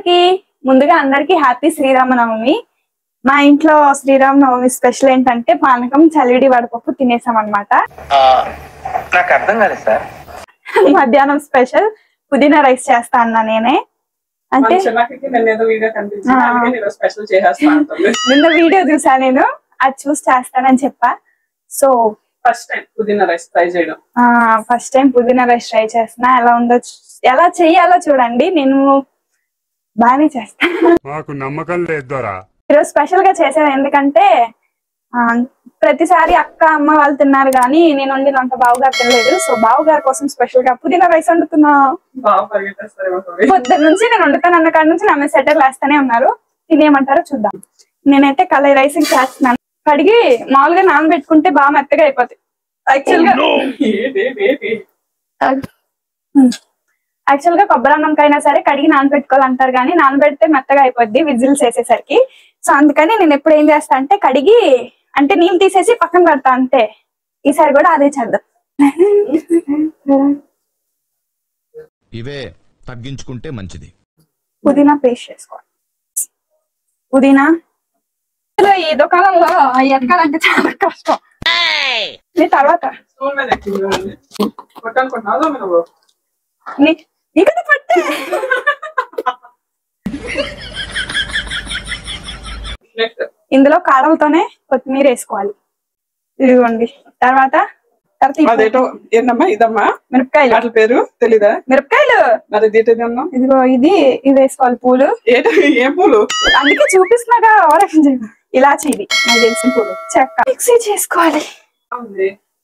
అందరికి హ్యాపీ శ్రీరామనవమి. మా ఇంట్లో శ్రీరామనవమి స్పెషల్ ఏంటంటే పానకం చలివిడి వడపప్పు తినేసాం అన్నమాట. నాకు అర్థం కాలేదు సార్. మధ్యాహ్నం స్పెషల్ పుదీనా రైస్ చేస్తా అన్నా నేనే. అంటే నిన్న వీడియో చూసా నేను, అది చూసి చేస్తానని చెప్పా. సో ఫస్ట్ టైం పుదీనా రైస్ ట్రై చేయడం. ఫస్ట్ టైం పుదీనా రైస్ ట్రై చేస్తున్నా. ఎలా ఉందో ఎలా చెయ్యాలో చూడండి. నేను బాగానే చేస్తాను. మాకు నమ్మకం లేదురా. ఈరోజు స్పెషల్ గా చేశాను, ఎందుకంటే ప్రతిసారి అక్క అమ్మ వాళ్ళు తిన్నారు కానీ నేను వండిన అంత బావుగారు తినలేదు. సో బావుగారి కోసం స్పెషల్ గా పుదీనా రైస్ వండుతున్నా. పొద్దున్న నుంచి నేను వండుతాను అన్న కాడి నుంచి నా మీద సెటర్ వేస్తానే ఉన్నారు. తినేయమంటారో చూద్దాం. నేనైతే కలర్ రైస్ చేస్తున్నాను. కడిగి మామూలుగా నానబెట్టుకుంటే బాగా మెత్తగా అయిపోతాయి. యాక్చువల్ గా కొబ్బరి అన్నంకైనా సరే కడిగి నానబెట్టుకోవాలంటారు కానీ నానబెడితే మెత్తగా అయిపోద్ది విజిల్స్ వేసేసరికి. సో అందుకని నేను ఎప్పుడు ఏం చేస్తా అంటే కడిగి అంటే నీళ్ళు తీసేసి పక్కన పెడతా అంతే. ఈసారి కూడా అదే చేద్దాం. ఇవే తగ్గించుకుంటే మంచిది. పుదీనా పేస్ట్ చేసుకోవాలి. పుదీనా ఈ దుకాణంలో ఎదగాలంటే చాలా కష్టం. తర్వాత ఇందులో కారంతోనే కొత్తిమీర వేసుకోవాలి. ఇదిగోండి. తర్వాత ఏంటమ్మా ఇదమ్మా మిరపకాయలు. వాటి పేరు తెలీదా? మిరపకాయలు. మరి ఇదిగో ఇది వేసుకోవాలి. పూలు. ఏం పూలు? అందుకే చూపిస్తున్నాగా. ఇలాచి. ఇది నాకు తెలిసిన పూలు. చెక్క మిక్సీ చేసుకోవాలి.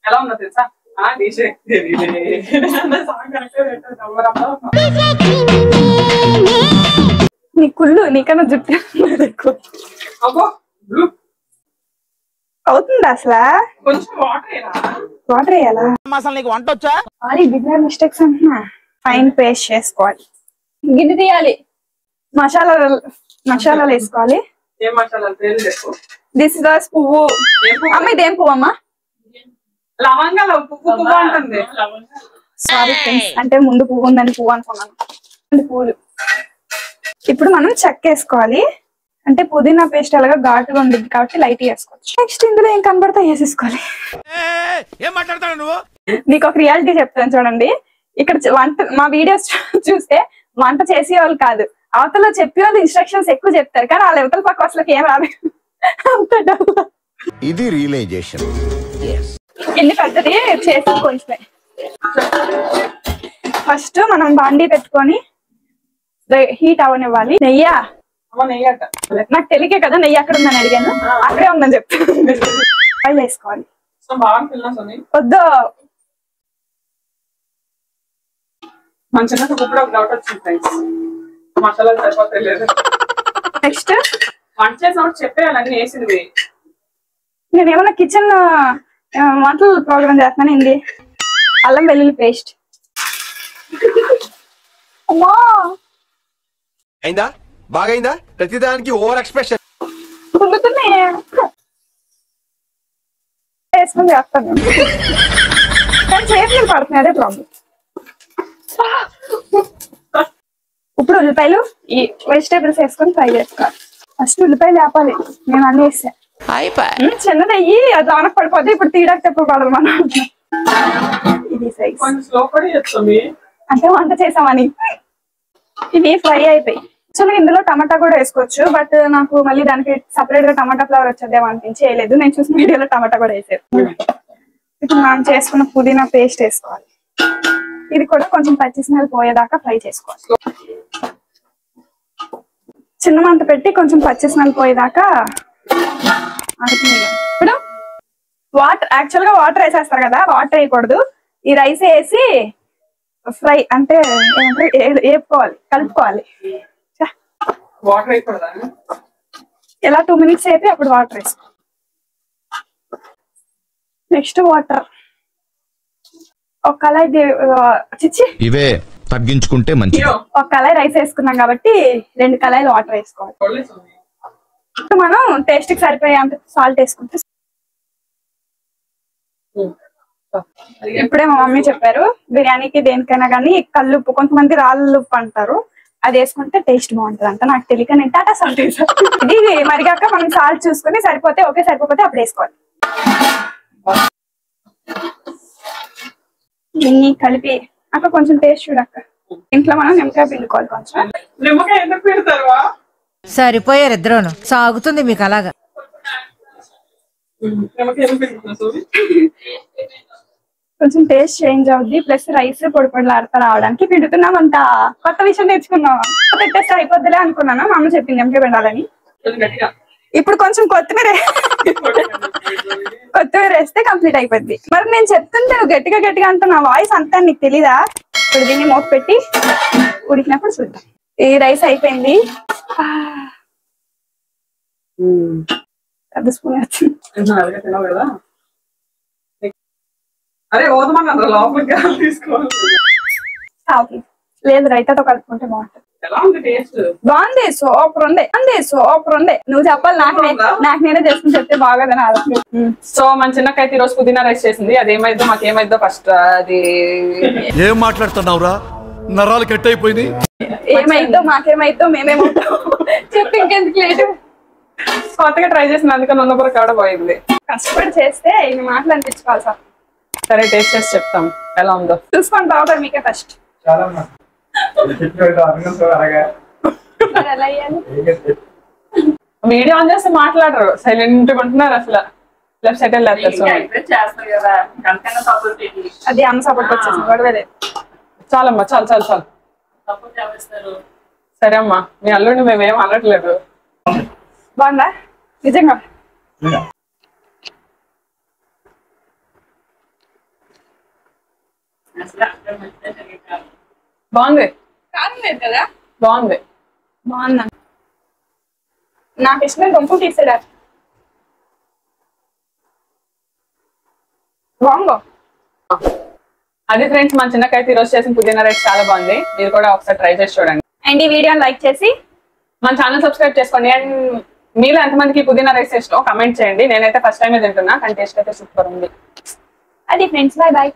ఎలా ఉన్నా తెలుసా? నీ కుళ్ళు నీకన్నా జుట్టు అవుతుందా అసలు? కొంచెం వాటర్ వేయాలా? అసలు నీకు వంట వచ్చా? సారీ బిగ్నర్ మిస్టేక్స్ అంటున్నా. ఫైన్ పేస్ట్ చేసుకోవాలి. గిన్నె తీయాలి. మసాలాలు వేసుకోవాలి. ఏం మసాలాలు పేరు చెప్పు. దిస్ పువ్వు. అమ్మ ఇదేం పువ్వు అమ్మా? లవంగాలు. పువ్వు ఉంటుంది. సారీ ఫ్రెండ్స్, అంటే ముందు పువ్వు ఉందని పువ్వు అనుకున్నాను. పువ్వులు. ఇప్పుడు మనం చెక్క వేసుకోవాలి. అంటే పుదీనా పేస్ట్ అలాగా ఘాటుగా ఉంటుంది కాబట్టి లైట్ వేసుకోవచ్చు. నెక్స్ట్ ఇందులో ఏం కనబడతా వేసేసుకోవాలి. నీకు ఒక రియాలిటీ చెప్తాను చూడండి. ఇక్కడ వంట మా వీడియోస్ చూస్తే వంట చేసే వాళ్ళు కాదు, అవతల చెప్పే వాళ్ళు ఇన్స్ట్రక్షన్స్ ఎక్కువ చెప్తారు కానీ వాళ్ళ అవతల పక్క అసలు ఏం రాదు. ఇది రియలైజేషన్. ఎన్ని పెద్దది చేసి కొంచెం. ఫస్ట్ మనం బాండీ పెట్టుకొని హీట్ అవనివ్వాలి. నెయ్యా? నాకు తెలియకే కదా నెయ్యి అక్కడ ఉందని అడిగాను. అక్కడే ఉందని చెప్తాను. ఆయిల్ వేసుకోవాలి. వద్దు. నెక్స్ట్ వంట చేసినప్పుడు చెప్పేయాలన్నీ వేసింది. నేనేమన్నా కిచెన్ వంటలు ప్రోగ్రామ్ చేస్తున్నాను. ఏంది? అల్లం వెల్లుల్లి పేస్ట్. అమ్మా అయిందా? బాగైందా? ప్రతిదానికి ఓవర్ ఎక్స్ప్రెషన్. వేసుకుని చేస్తాను కానీ చేతులు పడుతున్నాయి. అదే ప్రాబ్లం. ఇప్పుడు ఉల్లిపాయలు ఈ వెజిటేబుల్స్ వేసుకొని ఫ్రై చేసుకోవాలి. ఫస్ట్ ఉల్లిపాయలు వేపాలి. నేను అన్నీ వేసా. చిన్నది అయ్యి అది లోనకు పడిపోతే ఇప్పుడు తీయడానికి ఎప్పుడు పడదు మనం. ఇది సైజ్ అంటే వంట చేసామని. ఇవి ఫ్రై అయిపోయి యాక్చువల్గా ఇందులో టమాటా కూడా వేసుకోవచ్చు, బట్ నాకు మళ్ళీ దానికి సపరేట్ గా టమాటా ఫ్లేవర్ వచ్చేదేమో అనిపించి వేయలేదు. నేను చూసిన వీడియోలో టమాటా కూడా వేసారు. ఇప్పుడు మనం చేసుకున్న పుదీనా పేస్ట్ వేసుకోవాలి. ఇది కూడా కొంచెం పచ్చి స్మెల్ పోయేదాకా ఫ్రై చేసుకోవాలి. చిన్న మంట పెట్టి కొంచెం పచ్చి స్మెల్ పోయేదాకా. ఇప్పుడు యాక్చువల్ గా వాటర్ వేసేస్తారు కదా, వాటర్ వేయకూడదు. ఈ రైస్ వేసి ఫ్రై అంటే వేపుకోవాలి, కలుపుకోవాలి. ఇలా 2 minutes అయితే అప్పుడు వాటర్ వేసుకో. Next water. ఒక కళాయి ఇవే తగ్గించుకుంటే మంచిది. ఒక కళాయి రైస్ వేసుకున్నాం కాబట్టి 2 కళాయిలు వాటర్ వేసుకోవాలి. మనం టేస్ట్ కి సరిపోయేంత సాల్ట్ వేసుకుంటే. ఇప్పుడే మా మమ్మీ చెప్పారు బిర్యానీకి దేనికైనా కానీ కల్లుప్పు, కొంతమంది రాళ్ళు ఉప్పు అంటారు, అది వేసుకుంటే టేస్ట్ బాగుంటది అంట. నాకు తెలియక నేను టాటా సాల్ట్ వేసా. ఇది మరిగాక మనం సాల్ట్ చూసుకుని సరిపోతే ఓకే, సరిపోతే అప్పుడు వేసుకోవాలి. దీన్ని కలిపి అక్క కొంచెం టేస్ట్ చూడక్క. ఇంట్లో మనం నిమ్మకాయ పిండుకోవాలి కొంచెం. నిమ్మకాయ ఎందుకు పెడతారు? సరిపోయారు ఇద్దరును, సాగుతుంది మీకు అలాగా. నిమ్మకాయ ఎందుకు పెడుతున్నా? కొంచెం టేస్ట్ చేంజ్ అవుద్ది, ప్లస్ రైస్ పొడి పొడిలాడుతా రావడానికి పిండుతున్నామంట. కొత్త విషయం నేర్చుకున్నాం. పెట్టేస్తే అయిపోద్దిలే అనుకున్నాను, మా అమ్మ చెప్పింది నిమ్మకాయ పిండాలని. ఇప్పుడు కొంచెం కొత్తిమీర వేస్తే కంప్లీట్ అయిపోద్ది. మరి నేను చెప్తుంటే నువ్వు గట్టిగా గట్టిగా అంటూ నా వాయిస్ అంతా నీకు తెలీదా? ఇప్పుడు దీన్ని మూత పెట్టి ఉడికినప్పుడు చూద్దాం. ఈ రైస్ అయిపోయింది. పెద్ద స్పూన్ వచ్చింది కదా. అరే ఓదమన్నా లోపలికి తీసుకోవాలి. లేదు, రైతాతో కలుపుకుంటే బాగుంటుంది. ఎలా ఉంది టేస్ట్? బాగుంది, సూపర్ ఉంది. సూపర్ ఉంది. నువ్వు చెప్పాలి, నాకు నేనే చేసుకుని చెప్తే బాగోదని అలా. సో మన చిన్నకైతే ఈరోజు పుదీనా రైస్ చేసింది. అది ఏమైందో మాకేమైందో ఫస్ట్ అది ఏం మాట్లాడుతున్నావురా? నరాలు కట్ అయిపోయింది. ఏమైద్దో మాకేమైద్దో మేమేమవుతాం చెప్పి ఇంకెందుకు లేదు. కొత్తగా ట్రై చేసిన అందుకని ఉన్నప్పుడు కాడ పోయింది. కష్టపడి చేస్తే ఇన్ని మాటలు అనిపించుకోవాలి సార్. సరే టేస్ట్ చేసి చెప్తాం ఎలా ఉందో. చూసుకొని తాగుతారు మీకే ఫస్ట్. వీడియో ఆన్ చేస్తే మాట్లాడరు, సైలెంట్ గా ఉంటున్నారు. అసలు లెఫ్ట్ సైడ్ అది అమ్మ సపోర్ట్ వచ్చేసింది, గొడవలేదు. చాలమ్మా, చాలు చాలు చాలు. సరే అమ్మా, మీ అల్లుడిని మేమేం అనట్లేదు. బాగుందా నిజంగా? బాగుంది. కారం లేదు కదా? బాగుంది. బాగుందా? నాకు ఇష్టమైన గొంపు తీసాడా? బాగుందో. అది ఫ్రెండ్స్ మన చిన్నకైతే ఈరోజు చేసిన పుదీనా రైస్ చాలా బాగుంది. మీరు కూడా ఒకసారి ట్రై చేసి చూడండి. అండ్ ఈ వీడియోని లైక్ చేసి మన ఛానల్ సబ్స్క్రైబ్ చేసుకోండి. అండ్ మీలో ఎంతమందికి పుదీనా రైస్ ఇష్టం కామెంట్ చేయండి. నేనైతే ఫస్ట్ టైం తింటున్నా, కానీ టేస్ట్ అయితే సూపర్ ఉంది. అది ఫ్రెండ్స్, బాయ్ బాయ్.